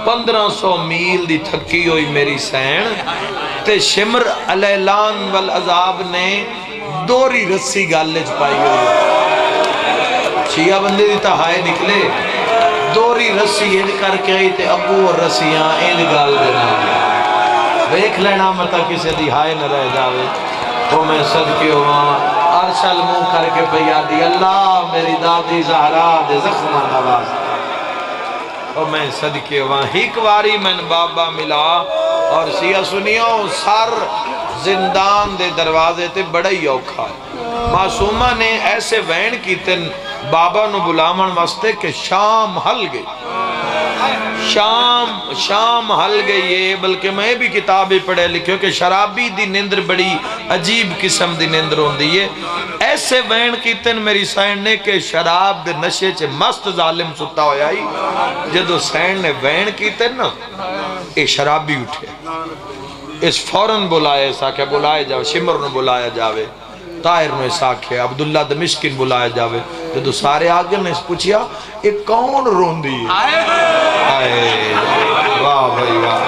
1500 میل دی تھکی ہوئی میری سین تے شمر علیلان والعذاب نے دوری رسی گالے چپائی ہوئی شیعہ بندے دی تہائے نکلے دوری رسی اند کر کے آئی تے ابو اور رسیاں اند گال دینا ویکھ لینا مطا کسی دی ہائے نہ رہ جاوے تو میں صدقے ہوا ارشل منہ کر کے پیادی اللہ میری دادی زہرا دے زخمہ نواز اور میں صدقے ہوا ہیک واری میں بابا ملا اور سیاہ سنیوں سر زندان دے دروازے تے بڑا ہی اوکھا معصومہ نے ایسے وین کی تن بابا نو بلامن واسطے کہ شام حل گئی شام حل گئی ہے بلکہ میں بھی کتابیں پڑھے لکھے کہ شرابی دی نیندر بڑی عجیب قسم دی نیندر ہوندی ہے ایسے وین کیتن میری سین نے کہ شراب دے نشے چے مست ظالم ستا ہویا ہی جدو سین نے وین کیتن نا اے شرابی اٹھے اس فوراں بلائے ایسا کہ بلائے جاؤ شمر نو بلایا جاوے طاہر نے ساکھے عبداللہ دمشقین بلائے جاوے جدو سارے آگے نے پوچھیا ایک کون روندی ہے آئے واہ بھائی واہ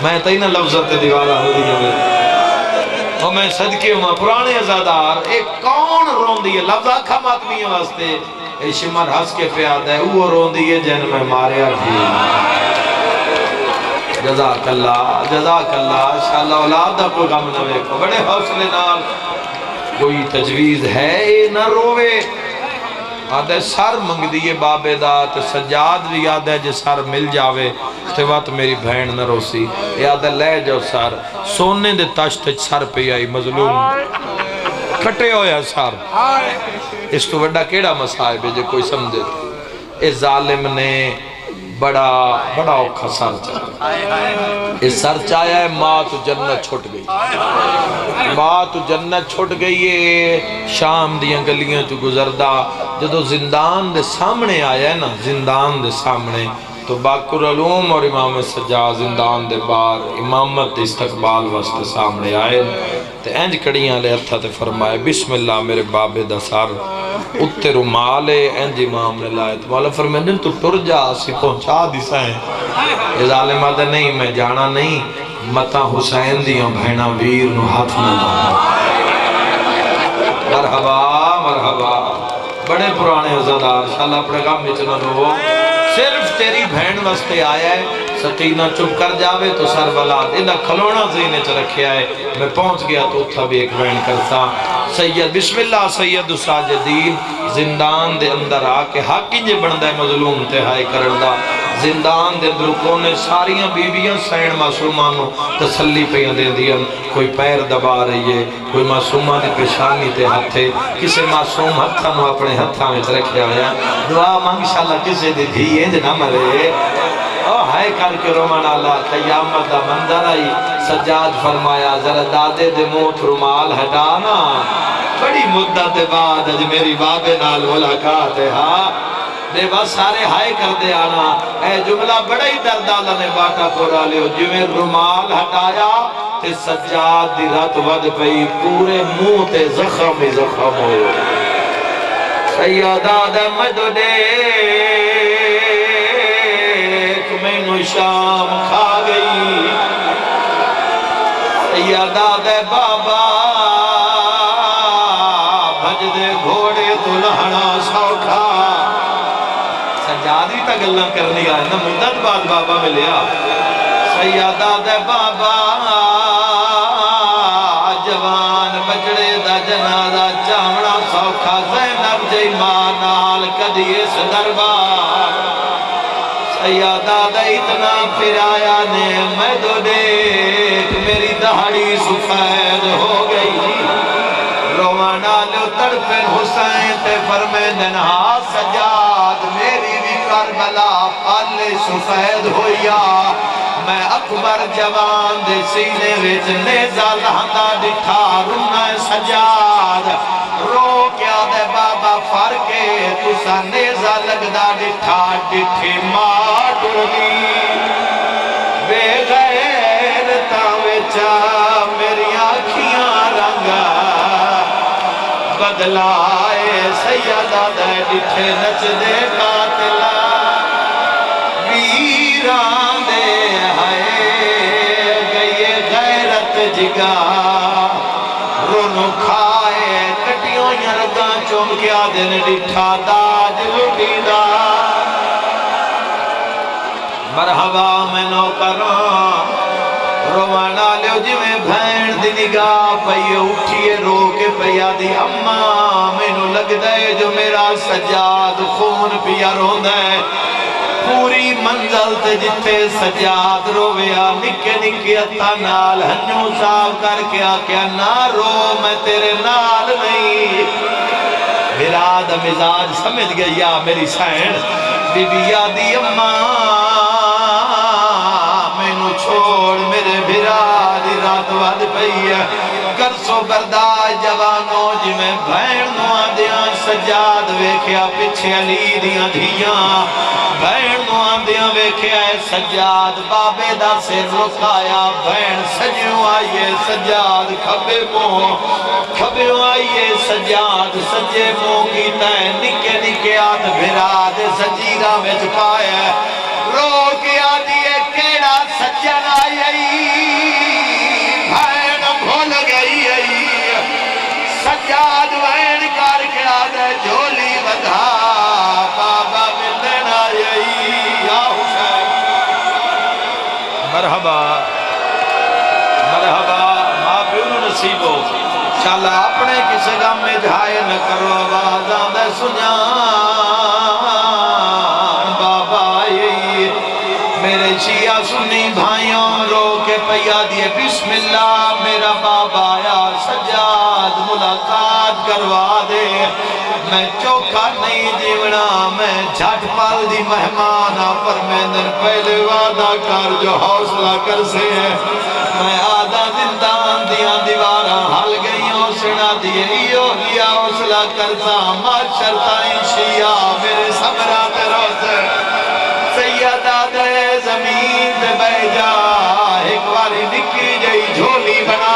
میں تھی نہ لفظت دیوالا ہو دی ہوئے اور میں صدقے ہوں پرانے ازادار ایک کون روندی ہے لفظ آکھا ماتمی واسطے اے شمر ہس کے پیاد ہے وہ روندی ہے جن میں ماریا تھی جزاک اللہ انشاءاللہ اولاد دا کوئی غم نہ کو بڑے حوصلے نال کوئی تجویز ہے نہ روے آدھے سر منگ دیئے بابے دا تے سجاد بھی آدھے جے سر مل جاوے تے وقت میری بہن نہ روسی یہ آدھے لے جاؤ سر سونے دے تشت سر پہ آئی مظلوم کھٹے ہویا سر اس تو بڑا کیڑا مسائب ہے جو کوئی سمجھے اس ظالم نے بڑا اوکھا سر چاہا اس سر چاہیا ہے ماں تو جنت چھوٹ گئی ماں تو جنت چھوٹ گئی ہے شام دیاں گلیاں تو گزردہ جدو زندان دے سامنے آیا ہے نا زندان دے سامنے تو باقر علوم اور امام سجاد زندان دے بار امامت استقبال واسطے سامنے آئے تے انج کڑیاں لے ہتھا تے فرمائے بسم اللہ میرے بابے دا سر اتے رومالے انج امام نے لائے تو مولا فرمائے تو ٹر جا سی پہنچا دی سائیں یہ ظالم آدھے نہیں میں جانا نہیں متا حسین دیاں بھینا ویر نو ہاتھ میں مرحبا بڑے پرانے عزادار شاءاللہ اپنے گام میں چنا رو صرف تیری بہن واسطے آیا ہے سکینہ چپ کر جاوے تو سر بلا دینا کھلونا زینے چ رکھے آئے میں پہنچ گیا تو اتھا بھی ایک بہن کرتا سید بسم اللہ سید ساجدین زندان دے اندر آکے حقی جے بندہ مظلوم تے ہائے کرندہ زندان دے درکوں نے ساریاں بیبیاں سین معصومانوں تسلی پیاں دے دیا کوئی پیر دبا رہی ہے کوئی معصومہ دی پیشانی تے ہتھے کسے معصوم ہتھا نو اپنے ہتھا میں رکھے آیا دعا مانگ شاءاللہ کسے دی دھیئے جے نہ مرے او ہائے کر کے رومان اللہ قیامت دا منظر آئی سجاد فرمایا ذرا دادے دے موت رومال ہٹانا بڑی مدت بعد اج میری بابے نال ملاقات ہے ہاں دے بس سارے ہائے کر دے آنا اے جملہ بڑا ہی دردالہ نے باٹا پورا لے جو میں رومال ہٹایا تے سجاد دی رات ود پئی پورے منہ تے زخم ہوئے سیدہ دے مجھو میں نو شام کھا گئی سیدہ دے بابا بھج دے گھوڑے دلہنا سوکھا سجادی تا گلہ کرنی آئے نا مدت بعد بابا میں لیا سیدہ دے بابا جوان بچڑے دا جنازہ چاوڑا سوکھا زینب جی مانال کدیے سے دربار سیادہ دا اتنا پھرایا نے میں دو دیکھ میری دہاڑی سفید ہو گئی روانا لو تڑپن حسین تے فرمے ننہا سجاد میری بھی کربلا پالے سفید ہویا میں اکبر جوان دے سینے ویچ نیزہ لہندا دکھا رونا سجاد رو کیا دے بابا فرکے تسا نیزہ لگدا دکھا دکھے ماں ڈولی بے غیر تاویچا میری آنکھیاں رنگا بدلائے سیدہ دے دکھے نچ دے قاتلہ ویران دے ہائے گئے غیرت جگا رونو کھائے کٹیوں یرگاں چومکیا دن ڈٹھا داج لٹی دا مرحبا میں نو کران روانا لیو جی میں بھین دی نگاہ پئیے اٹھئے رو کے پیا دی امماں میں نو لگ دے جو میرا سجاد خون پیا رو دے پوری منزل تے جتے سجاد رویا نکے نکے اتا نال ہنیوں صاف کر کے آکیا نہ رو میں تیرے نال نہیں میرا دا مزاج سمجھ گیا میری سین بی بی یادی امماں میں نو چھوڑ میرے بھرا دی رات واد پئی ہے کرسو برداج جوانوں جی میں بھین نو آدیاں سجاد ویکھیا پچھے علی دیاں دھیاں بہن نو آندیاں ویکھیا ہے سجاد بابے دا سر رکایا بہن سجیوں آئیے سجاد کھبے آئیے سجاد سجے منہ کیتا ہے نکے نکے آدھ بھرا دے سجیرہ میں پایا رو کے آدھیے کیڑا سجن آئی بہن بھول گئی سجاد بہن کر کے آدھے جھولی بدھا بابا ملن آئی یا حسین مرحبا مرحبا ماں پیو نو نصیب ہو چل اپنے کسی غم میں جھائے نہ کرو آواز آدھے سجان بابا آئی میرے شیعہ سنی بھائیوں رو کے پیا دیے بسم اللہ میرا بابا آیا سجاد ملاقات کروا دے میں چوکھا نہیں جیونا میں جھٹ پال دی مہمانا پر میں دن پہلے وعدہ کر جو حوصلہ کر سے میں آدھا زندان دیا دیوارہ حل گئیوں سنا دیئے ایو گیا حوصلہ کرتا معاشر تائیں شیعہ میرے صبرات روزے سیدہ دے زمین دے بے جا ایک واری نکی جئی جھولی بنا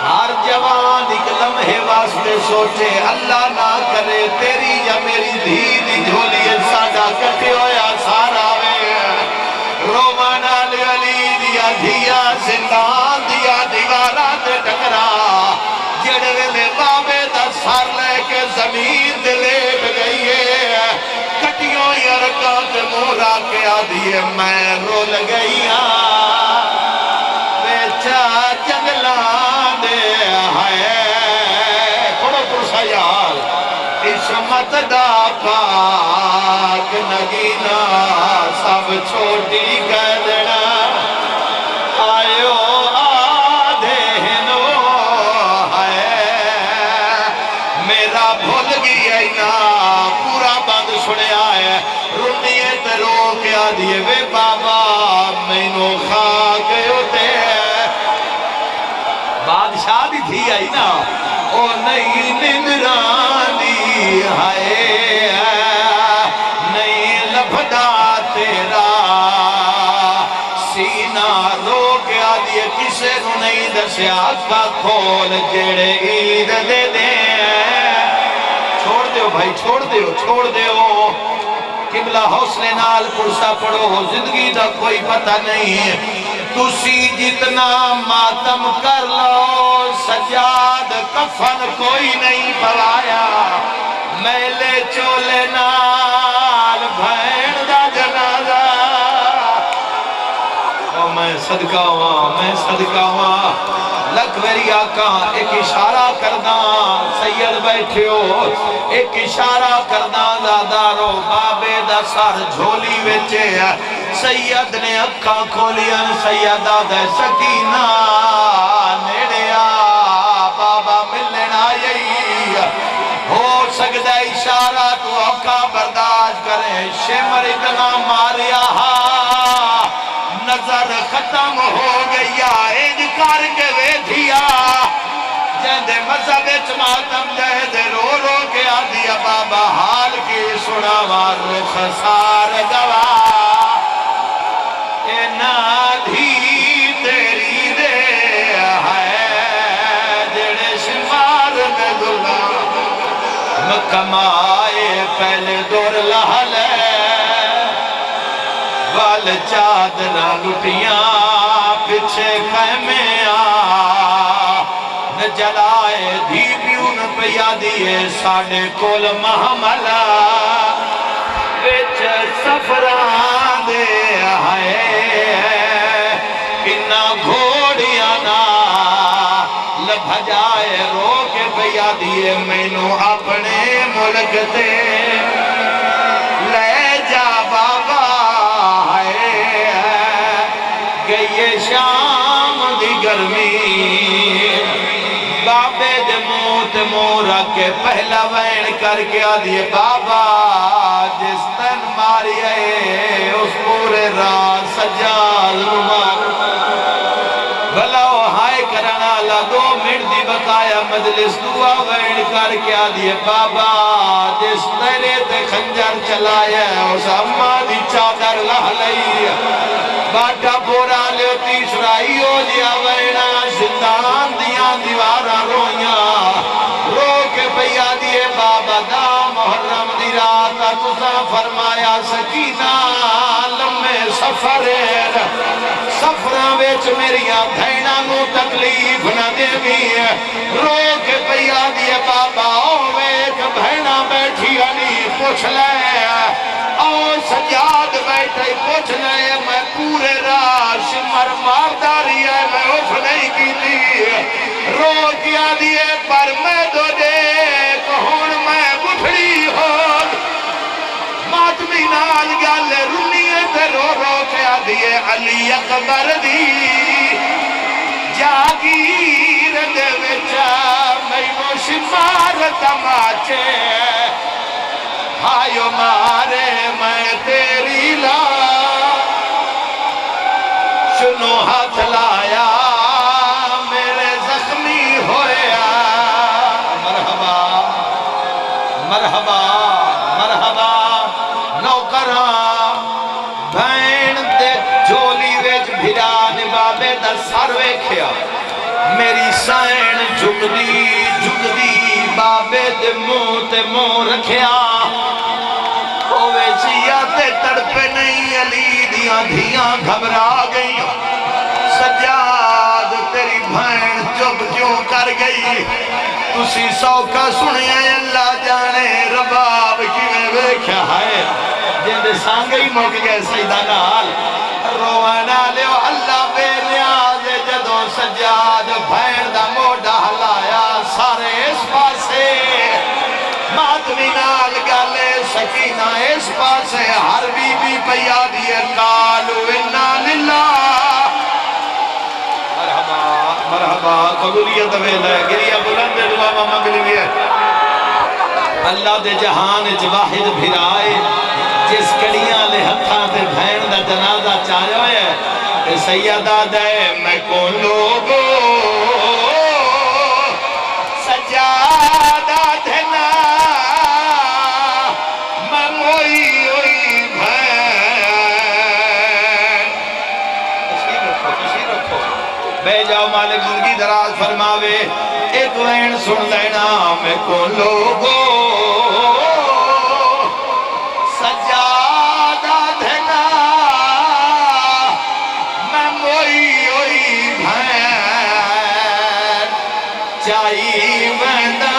ہر جوان ایک لمحے واسطے سوچے اللہ نہ کرے تیری یا میری دھی جھولی ساڑا کٹے ہویا سارا وے رومانہ علی دیا دھیا زندان دیا دیوارات ٹکرا جڑے ویلے بابے دا سار لے کے زمین دے لیٹ گئی ہے کٹیوں یرکات مورا کے آدھیے میں رول گئی بیچا جنگلان دے ہے پڑھو پرسا یار عصمت دا پاک نگینا سب چھوٹی کہہ دینا آئیو آدھے ہنو ہے میرا بھول گیا نا پورا بند سنے آئے رنیے ترو کے آدھیے وے بابا میں نو خاک ہوتے بادشاہ بھی تھی آئی نا او نئی نندرانی ہائے نئی لبھدا تیرا سینہ رو کے آدھیے کسے نو نہیں دسیا کا کھول جڑے عید دے دیں چھوڑ دیو بھائی چھوڑ دیو قبلہ حوصلے نال پرسا پڑھو زندگی دا کوئی پتہ نہیں تُسی جتنا ماتم کر لو سجاد کفن کوئی نہیں پوایا میلے چولے نال بھین دا جنازہ میں صدقہ ہوا لکھ میری آقا ایک اشارہ کردہ سید بیٹھے ہو ایک اشارہ کردہ زادارو بابے دا سار جھولی ویچے سید نے اکھا کھولیا سیدہ دے سکینہ نیڑیا بابا ملنا یہی ہو سکتا اشارہ تو آقا برداشت کریں شمر اتنا ماریا نظر ختم ہو گیا انکار کے وے دیا جہدے مذہب ماتم جہدے رو رو کے آدھیا بابا حال کی سنا وارو خسار گوا اے نادھی تیری دے ہے جڑے شمار میں دلہ مکمائے پہلے دور لحل وال چادرہ لٹیاں پچھے خیمے نہ جلائے دھی پیون پیا دیئے ساڑھے کول محملہ وچ سفران دے آئے انہا گھوڑیاں نا لبھا جائے رو کے پیا دیئے میں نو اپنے ملک تے لے جا بابا گئیے شام دی گرمی بابے دے موت مورا کے پہلا وین کر کے آدھیے بابا جس تن ماری آئے اس پورے رات سجال مار بھلا وہ ہائے کرنا لگو منٹ دی بقایا مجلس دعا وین کر کے آدھیے بابا جس تیرے تے خنجر چلایا ہے اس اممہ دی چادر لہ لئی باٹا پورا لیو تیسرائی ہو جیا وینا زندان دیاں دیوارا رویاں رو کے پیا دیے بابا دا محرم دی رات تُسا فرمایا سکینہ لمحے سفراں ویچ میریاں بھیناں نو تکلیف نہ دے گی رو کے پیا دیے بابا ویک بھیناں بیٹھی علی پوچھ لے او سجاد بیٹھے پوچھ لے میں پورے راش مرداری ہے میں اف نہیں کی تھی رو کیا دیے پر میں دو دے کہون میں بٹھڑی ہو ماتمی نال گل رنیے تے رو رو کیا دیے علی اکبر دی جاگیر دے وچا میں شمار تماچے ہائیو مارے میں تیری لا سنو ہاتھ لایا میرے زخمی ہویا مرحبا مرحبا مرحبا نوکراں بھین دے جولی ویچ بھیران بابے دا سر ویکھیا میری سائن جھک دی بابے دے منہ تے منہ رکھیا ہوئے سیاتے تڑپے نہیں علی دیاں دھیاں گھبرا گئی سجاد تیری بھین چپ کیوں کر گئی تُسی سوکا سنیا اللہ جانے رباب کی میں ویکھیا ہے جندے سانگئی موک گئے سیدہ نال روانا لیو اللہ بے نیاز جدوں سجاد بھین دا موڑا ہلایا سارے اس پاسے ماتمی نال گالے سکینہ اس پاسے ہر بی بی پیا دیئے قالو انا للہ مرحبا مرحبا قبولیت ویل ہے گریہ بلند دعا مانگلی بھی ہے اللہ دے جہان اچ واحد بھرائے جس کڑیاں لے ہتھاں تے بھین دا جنازہ چاہیا ہے کہ سیدہ دے میں کون لوگو سجادہ دھنا میں موئی ہوئی بھین تشریف رکھو بے جاؤ مالک زندگی دراز فرماوے ایک وین سن لینا میں کون لوگو سجادہ دھنا میں موئی ہوئی بھین چاہی ویندہ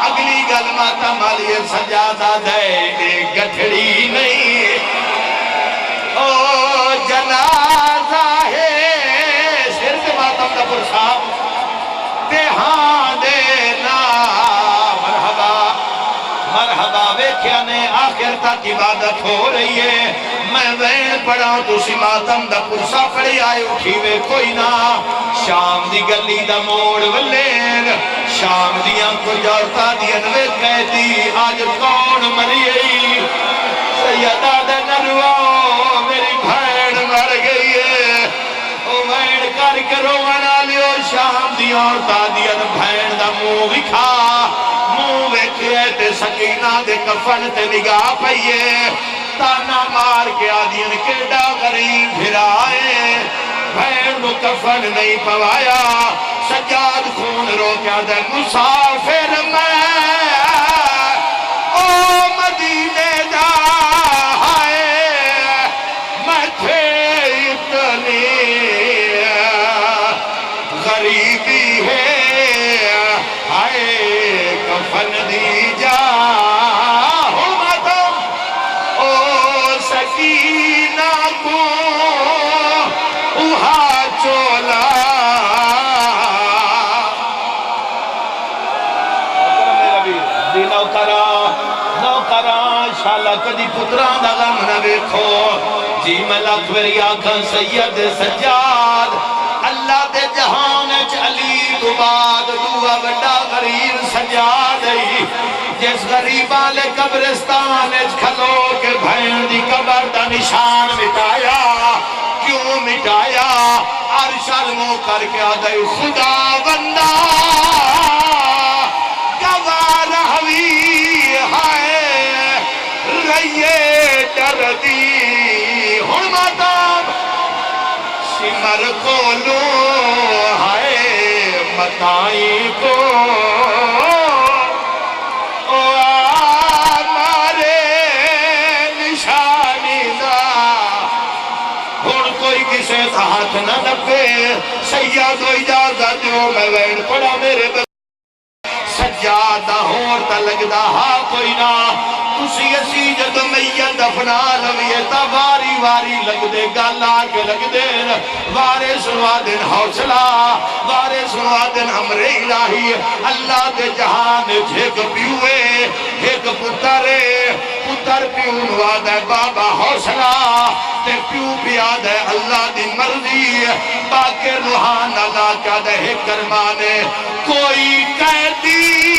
اگلی گل ماتا مالی سجادہ دے گٹھڑی نہیں او جنازہ ہے صرف ماتم دا پرسا تہاں دینا مرحبا مرحبا ویکھیا نے آخر تک عبادت ہو رہی ہے میں وین پڑھا تو سی ماتم دا پرسا پڑی آئے اٹھی وے کوئی نہ شام دی گلی دا موڑ ولین شام دیاں کو جارتا دین وے کہتی آج کون مری سیدہ دے نروا میری بھین مر گئی ہے او وین کر کے رونا لیو شام دیاں عورتا دین بھین دا منہ وکھا منہ ویکھے تے سکینہ دے کفن تے نگاہ پئیے تانا مار کے آدین کیڑا غریب پھرائے بھین نو کفن نہیں پوایا سجاد خون رو کیا دے مسافر میں او مدینے دا ہائے میں تھے اتنی غریبی ہے ہائے کفن دی جا سکینہ کو اوہا چولا نوکران شالا کدی پتران دا غم نہ ویکھو جی میں لاکھ میری آنکھاں سید سجاد اللہ دے جہان اچ علی تو بعد دعا بڑا غریب سجاد جس غریبان لے قبرستان اچ کھلو کے بھین دی قبر دا نشان مٹایا کیوں مٹایا عرش المو کر کے آدھے خدا بندہ ڈر دی ہن ماتا سمر کولو ہائے متائی کو مارے نشانی دا ہن کوئی کسے ہاتھ نہ نپے سیاد و اجازت دیو میں وین پڑا میرے سجادہ ہور تا لگدا ہا کوئی نہ تسی اسی جد میت دفنا لویے تا واری واری لگ دے گل آ کے لگ دے وارے سنوا دن حوصلہ وارے سنوا دن امر الہی اللہ دے جہان ایک پیوے ایک پترے پتر پیو نواد ہے بابا حوصلہ تے پیو بیاد ہے اللہ دی مرضی باقی روحان اللہ کا دے کرمانے کوئی قیدی